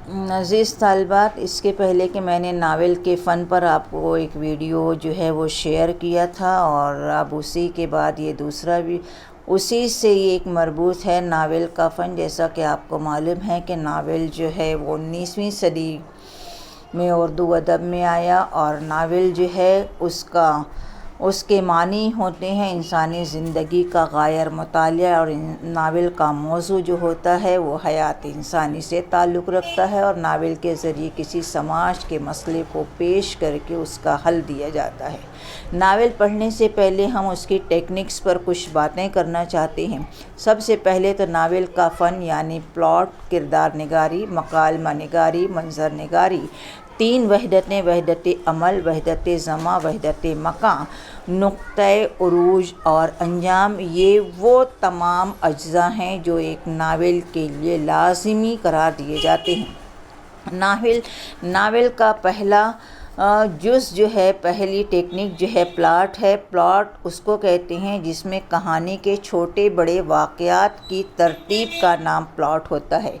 عزیز طالبات، اس کے پہلے کہ میں نے ناول کے فن پر آپ کو ایک ویڈیو جو ہے وہ شیئر کیا تھا، اور اب اسی کے بعد یہ دوسرا بھی اسی سے یہ ایک مربوط ہے ناول کا فن۔ جیسا کہ آپ کو معلوم ہے کہ ناول جو ہے وہ 19ویں صدی میں اردو ادب میں آیا، اور ناول جو ہے اس کے معنی ہوتے ہیں انسانی زندگی کا غیر مطالعہ، اور ناول کا موضوع جو ہوتا ہے وہ حیات انسانی سے تعلق رکھتا ہے، اور ناول کے ذریعے کسی سماج کے مسئلے کو پیش کر کے اس کا حل دیا جاتا ہے۔ ناول پڑھنے سے پہلے ہم اس کی ٹیکنکس پر کچھ باتیں کرنا چاہتے ہیں۔ سب سے پہلے تو ناول کا فن یعنی پلاٹ، کردار نگاری، مکالمہ نگاری، منظر نگاری، 3 وحدتیں، وحدت عمل، وحدت زمان، وحدت مکان، نقطۂ عروج اور انجام، یہ وہ تمام اجزاء ہیں جو ایک ناول کے لیے لازمی قرار دیے جاتے ہیں۔ ناول کا پہلا جز جو ہے، پہلی ٹیکنک جو ہے پلاٹ ہے۔ پلاٹ اس کو کہتے ہیں جس میں کہانی کے چھوٹے بڑے واقعات کی ترتیب کا نام پلاٹ ہوتا ہے۔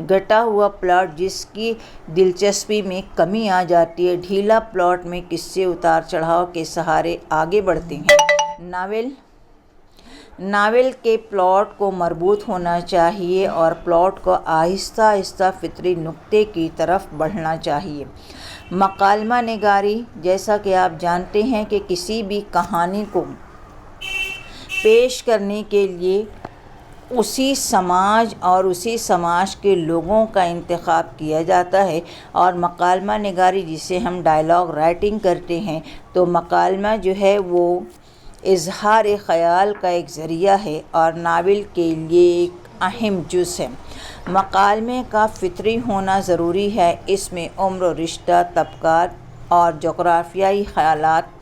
گھٹا ہوا پلاٹ جس کی دلچسپی میں کمی آ جاتی ہے۔ ڈھیلا پلاٹ میں قصے اتار چڑھاؤ کے سہارے آگے بڑھتے ہیں۔ ناول کے پلاٹ کو مربوط ہونا چاہیے، اور پلاٹ کو آہستہ آہستہ فطری نقطے کی طرف بڑھنا چاہیے۔ مکالمہ نگاری، جیسا کہ آپ جانتے ہیں کہ کسی بھی کہانی کو پیش کرنے کے لیے اسی سماج اور اسی سماج کے لوگوں کا انتخاب کیا جاتا ہے، اور مکالمہ نگاری جسے ہم ڈائلاگ رائٹنگ کرتے ہیں، تو مکالمہ جو ہے وہ اظہار خیال کا ایک ذریعہ ہے اور ناول کے لیے ایک اہم جز ہے۔ مکالمے کا فطری ہونا ضروری ہے۔ اس میں عمر و رشتہ، طبقات اور جغرافیائی خیالات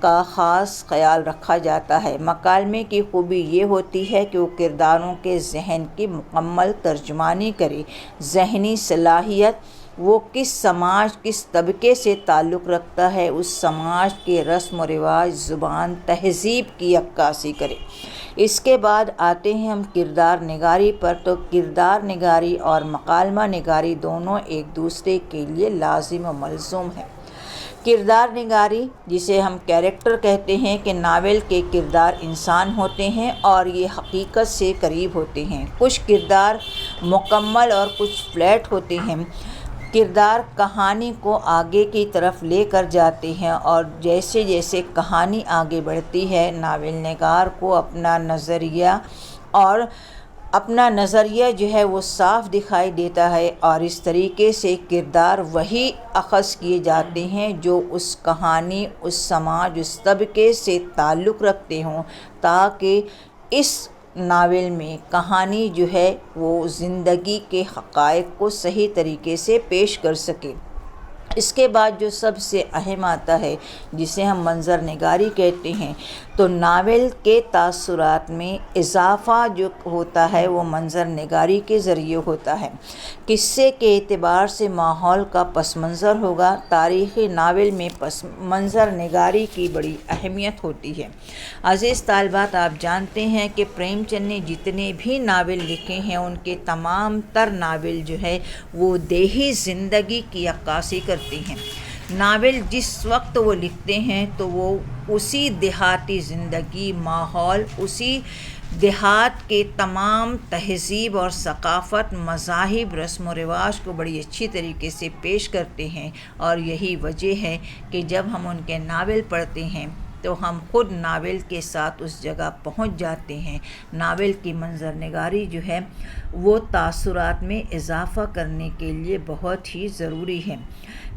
کا خاص خیال رکھا جاتا ہے۔ مکالمے کی خوبی یہ ہوتی ہے کہ وہ کرداروں کے ذہن کی مکمل ترجمانی کرے۔ ذہنی صلاحیت، وہ کس سماج، کس طبقے سے تعلق رکھتا ہے، اس سماج کے رسم و رواج، زبان، تہذیب کی عکاسی کرے۔ اس کے بعد آتے ہیں ہم کردار نگاری پر، تو کردار نگاری اور مکالمہ نگاری دونوں ایک دوسرے کے لیے لازم و ملزوم ہیں۔ کردار نگاری، جسے ہم کیریکٹر کہتے ہیں، کہ ناول کے کردار انسان ہوتے ہیں اور یہ حقیقت سے قریب ہوتے ہیں۔ کچھ کردار مکمل اور کچھ فلیٹ ہوتے ہیں۔ کردار کہانی کو آگے کی طرف لے کر جاتے ہیں، اور جیسے جیسے کہانی آگے بڑھتی ہے، ناول نگار کو اپنا نظریہ جو ہے وہ صاف دکھائی دیتا ہے، اور اس طریقے سے کردار وہی اخذ کیے جاتے ہیں جو اس کہانی، اس سماج، اس طبقے سے تعلق رکھتے ہوں، تاکہ اس ناول میں کہانی جو ہے وہ زندگی کے حقائق کو صحیح طریقے سے پیش کر سکے۔ اس کے بعد جو سب سے اہم آتا ہے، جسے ہم منظر نگاری کہتے ہیں، تو ناول کے تاثرات میں اضافہ جو ہوتا ہے وہ منظر نگاری کے ذریعے ہوتا ہے۔ قصے کے اعتبار سے ماحول کا پس منظر ہوگا۔ تاریخی ناول میں پس منظر نگاری کی بڑی اہمیت ہوتی ہے۔ عزیز طالبات، آپ جانتے ہیں کہ پریم چند نے جتنے بھی ناول لکھے ہیں، ان کے تمام تر ناول جو ہے وہ دیہی زندگی کی عکاسی کرتے ہیں۔ ناول جس وقت وہ لکھتے ہیں تو وہ اسی دیہاتی زندگی، ماحول، اسی دیہات کے تمام تہذیب اور ثقافت، مذاہب، رسم و رواج کو بڑی اچھی طریقے سے پیش کرتے ہیں، اور یہی وجہ ہے کہ جب ہم ان کے ناول پڑھتے ہیں تو ہم خود ناول کے ساتھ اس جگہ پہنچ جاتے ہیں۔ ناول کی منظر نگاری جو ہے وہ تاثرات میں اضافہ کرنے کے لیے بہت ہی ضروری ہے۔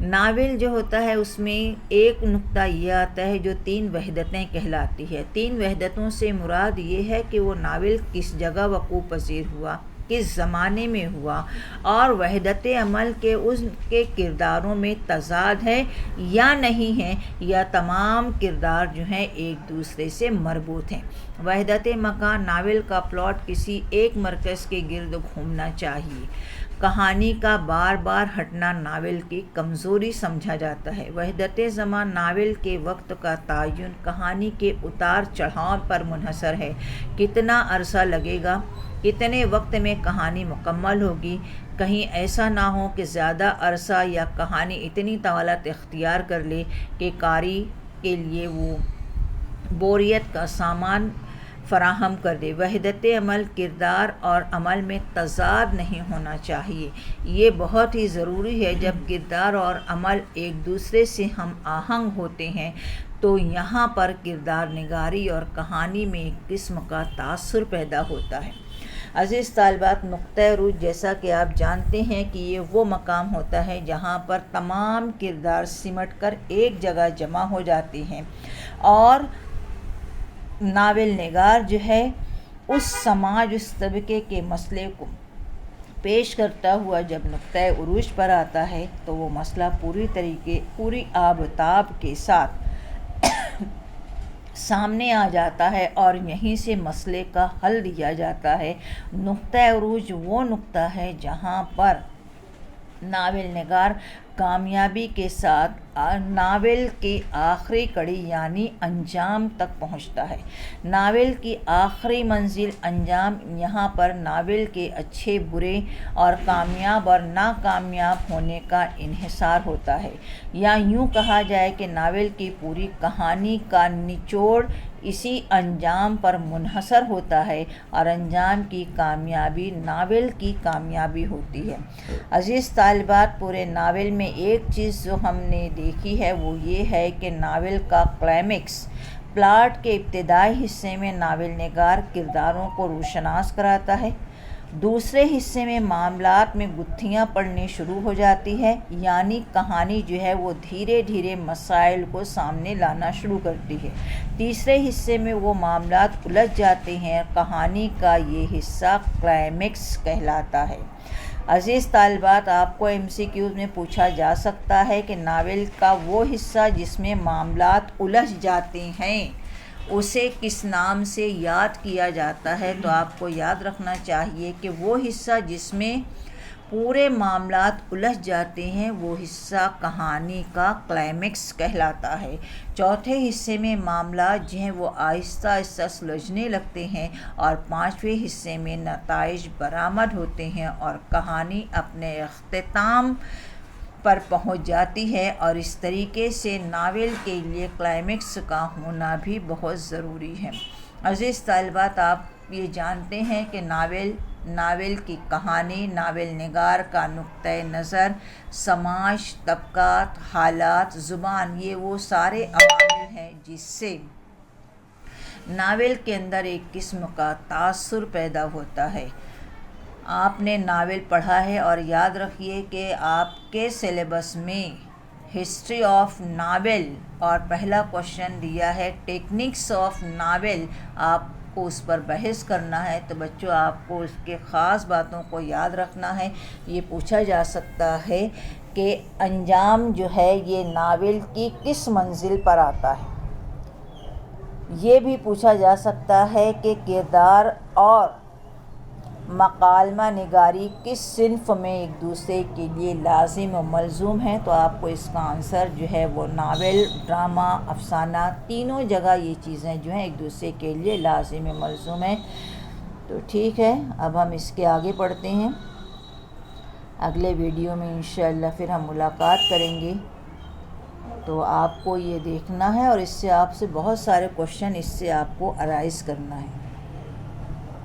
ناول جو ہوتا ہے اس میں ایک نقطہ یہ آتا ہے جو 3 وحدتیں کہلاتی ہے۔ 3 وحدتوں سے مراد یہ ہے کہ وہ ناول کس جگہ وقوع پذیر ہوا، کس زمانے میں ہوا، اور وحدت عمل کے اس کے کرداروں میں تضاد ہے یا نہیں ہے، یا تمام کردار جو ہیں ایک دوسرے سے مربوط ہیں۔ وحدت مکان، ناول کا پلاٹ کسی ایک مرکز کے گرد گھومنا چاہیے۔ کہانی کا بار بار ہٹنا ناول کی کمزوری سمجھا جاتا ہے۔ وحدت زمان، ناول کے وقت کا تعین کہانی کے اتار چڑھاؤ پر منحصر ہے۔ کتنا عرصہ لگے گا، کتنے وقت میں کہانی مکمل ہوگی۔ کہیں ایسا نہ ہو کہ زیادہ عرصہ یا کہانی اتنی طوالت اختیار کر لے کہ قاری کے لیے وہ بوریت کا سامان فراہم کر دے۔ وحدت عمل، کردار اور عمل میں تضاد نہیں ہونا چاہیے۔ یہ بہت ہی ضروری ہے۔ جب کردار اور عمل ایک دوسرے سے ہم آہنگ ہوتے ہیں تو یہاں پر کردار نگاری اور کہانی میں ایک قسم کا تاثر پیدا ہوتا ہے۔ عزیز طالبات، نقطۂ عروج جیسا کہ آپ جانتے ہیں کہ یہ وہ مقام ہوتا ہے جہاں پر تمام کردار سمٹ کر ایک جگہ جمع ہو جاتے ہیں اور ناول نگار جو ہے اس سماج، اس طبقے کے مسئلے کو پیش کرتا ہوا جب نقطۂ عروج پر آتا ہے تو وہ مسئلہ پوری آب و تاب کے ساتھ سامنے آ جاتا ہے اور یہیں سے مسئلے کا حل دیا جاتا ہے۔ نقطۂ عروج وہ نقطہ ہے جہاں پر ناول نگار کامیابی کے ساتھ ناول کی آخری کڑی یعنی انجام تک پہنچتا ہے۔ ناول کی آخری منزل، انجام، یہاں پر ناول کے اچھے برے اور کامیاب اور ناکامیاب ہونے کا انحصار ہوتا ہے، یا یوں کہا جائے کہ ناول کی پوری کہانی کا نچوڑ اسی انجام پر منحصر ہوتا ہے اور انجام کی کامیابی ناول کی کامیابی ہوتی ہے۔ عزیز طالبات، پورے ناول میں ایک چیز جو ہم نے دیکھی ہے وہ یہ ہے کہ ناول کا کلائمیکس، پلاٹ کے ابتدائی حصے میں ناول نگار کرداروں کو روشناس کراتا ہے۔ دوسرے حصے میں معاملات میں گتھیاں پڑنی شروع ہو جاتی ہے، یعنی کہانی جو ہے وہ دھیرے دھیرے مسائل کو سامنے لانا شروع کرتی ہے۔ تیسرے حصے میں وہ معاملات الجھ جاتے ہیں۔ کہانی کا یہ حصہ کلائمیکس کہلاتا ہے۔ عزیز طالبات، آپ کو MCQs میں پوچھا جا سکتا ہے کہ ناول کا وہ حصہ جس میں معاملات الجھ جاتے ہیں اسے کس نام سے یاد کیا جاتا ہے؟ تو آپ کو یاد رکھنا چاہیے کہ وہ حصہ جس میں پورے معاملات الجھ جاتے ہیں وہ حصہ کہانی کا کلائمیکس کہلاتا ہے۔ چوتھے حصے میں معاملات جو ہیں وہ آہستہ آہستہ سلجھنے لگتے ہیں اور پانچویں حصے میں نتائج برآمد ہوتے ہیں اور کہانی اپنے اختتام پر پہنچ جاتی ہے، اور اس طریقے سے ناول کے لیے کلائمیکس کا ہونا بھی بہت ضروری ہے۔ عزیز طالبات، آپ یہ جانتے ہیں کہ ناول کی کہانی، ناول نگار کا نقطۂ نظر، سماج، طبقات، حالات، زبان، یہ وہ سارے عوامل ہیں جس سے ناول کے اندر ایک قسم کا تاثر پیدا ہوتا ہے۔ آپ نے ناول پڑھا ہے اور یاد رکھیے کہ آپ کے سلیبس میں ہسٹری آف ناول اور پہلا کوشچن دیا ہے ٹیکنکس آف ناول، آپ کو اس پر بحث کرنا ہے۔ تو بچوں، آپ کو اس کے خاص باتوں کو یاد رکھنا ہے۔ یہ پوچھا جا سکتا ہے کہ انجام جو ہے یہ ناول کی کس منزل پر آتا ہے۔ یہ بھی پوچھا جا سکتا ہے کہ کردار اور مکالمہ نگاری کس صنف میں ایک دوسرے کے لیے لازم و ملزوم ہیں۔ تو آپ کو اس کا آنسر جو ہے وہ ناول، ڈرامہ، افسانہ، تینوں جگہ یہ چیزیں جو ہیں ایک دوسرے کے لیے لازم و ملزوم ہیں۔ تو ٹھیک ہے، اب ہم اس کے آگے پڑھتے ہیں۔ اگلے ویڈیو میں انشاءاللہ پھر ہم ملاقات کریں گے۔ تو آپ کو یہ دیکھنا ہے اور اس سے آپ سے بہت سارے کوشچن اس سے آپ کو ارائز کرنا ہے۔